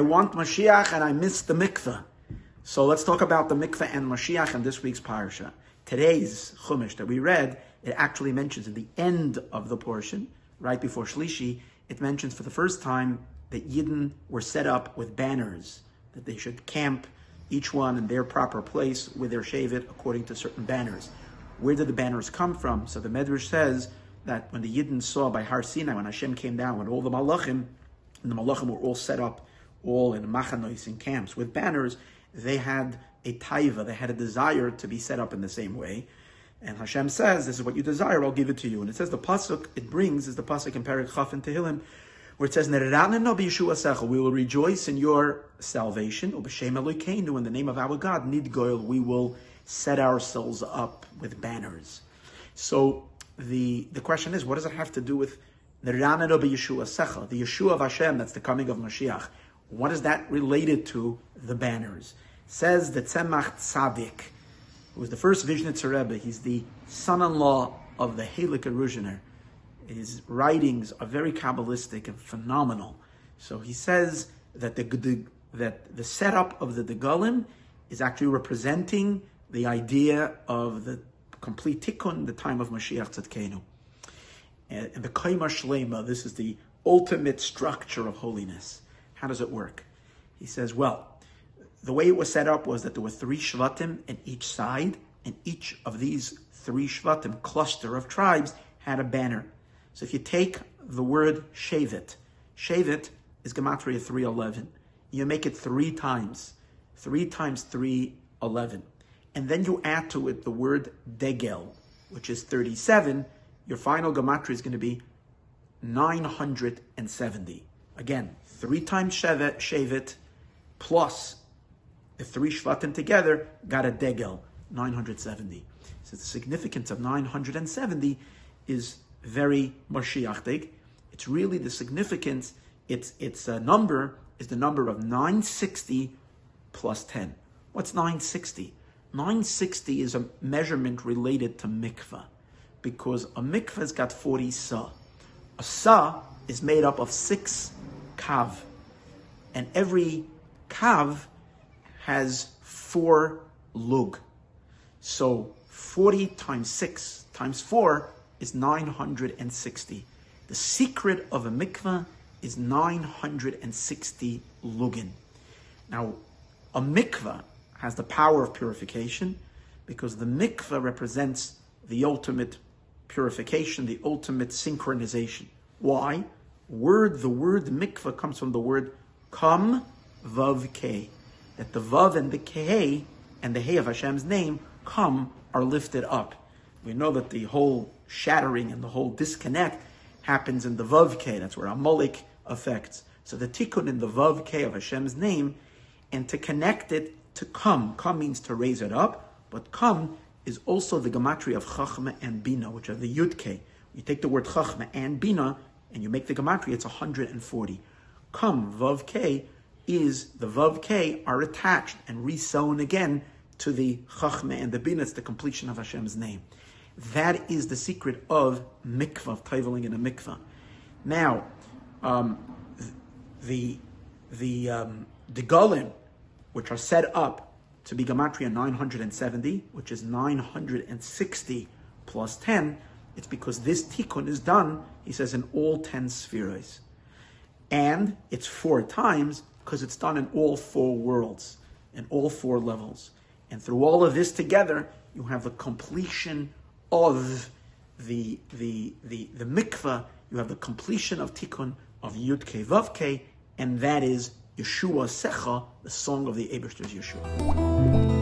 I want Mashiach and I miss the mikveh. So let's talk about the mikveh and Mashiach in this week's parsha. Today's chumash that we read, it actually mentions at the end of the portion, right before Shlishi, it mentions for the first time that Yidden were set up with banners, that they should camp, each one in their proper place with their shevet according to certain banners. Where did the banners come from? So the Medrash says that when the Yidden saw by Har Sinai, when Hashem came down, when all the Malachim, and the Malachim were all set up, all in machanois, in camps, with banners, they had a taiva, they had a desire to be set up in the same way. And Hashem says, this is what you desire, I'll give it to you. And it says the pasuk it brings is the pasuk in Perek Chaf in Tehillim, where it says, "Neranenu b'Yeshua secha," we will rejoice in your salvation. U'b'shem Elokeinu, in the name of our God, Nidgoil, we will set ourselves up with banners. So the question is, what does it have to do with Neranenu b'Yeshua secha, the Yeshua of Hashem, that's the coming of Mashiach? What is that related to the banners? It says that Tzemach Tzadik, who was the first Vishnitzer Rebbe, he's the son-in-law of the Heilige Ruzhiner. His writings are very Kabbalistic and phenomenal. So he says that the setup of the Degalim is actually representing the idea of the complete tikkun, the time of Mashiach Tzidkenu. And the Kaima Shlema, this is the ultimate structure of holiness. How does it work? He says, well, the way it was set up was that there were 3 Shvatim in each side, and each of these 3 Shvatim, cluster of tribes, had a banner. So if you take the word Shevet, Shevet is Gematria 311. You make it 3 times. 3 times 3, 11. And then you add to it the word Degel, which is 37. Your final Gematria is going to be 970. Again, 3 times Shevet plus the 3 Shvatim together got a Degel, 970. So the significance of 970 is very Mashiachtig. It's really the significance, its number is the number of 960 plus 10. What's 960? 960 is a measurement related to mikveh, because a mikveh's got 40 sa. A sa is made up of 6 kav, and every kav has 4 lug. So 40 times 6 times 4 is 960. The secret of a mikveh is 960 lugin. Now, a mikveh has the power of purification because the mikveh represents the ultimate purification, the ultimate synchronization. Why? The word mikveh comes from the word kam, vav, ke. That the vav and the ke and the hey of Hashem's name, kam, are lifted up. We know that the whole shattering and the whole disconnect happens in the vav ke. That's where Amalek affects. So the tikkun in the vav ke of Hashem's name, and to connect it to kam. Kam means to raise it up, but kam is also the gematria of chachma and bina, which are the yud ke. You take the word chachma and bina, and you make the gematria, it's 140. Kam, vav ke, is the vav ke are attached and resewn again to the chachma and the bina. It's the completion of Hashem's name. That is the secret of mikvah, of toveling in a mikvah. Now, the golim, which are set up to be gematria 970, which is 960 plus 10, it's because this tikkun is done, he says, in all 10 spheres. And it's 4 times because it's done in all 4 worlds, in all 4 levels. And through all of this together, you have the completion of the mikveh, you have the completion of tikkun of Yud Ke Vav Ke, and that is Yeshua Secha, the song of the Eibishter's Yeshua.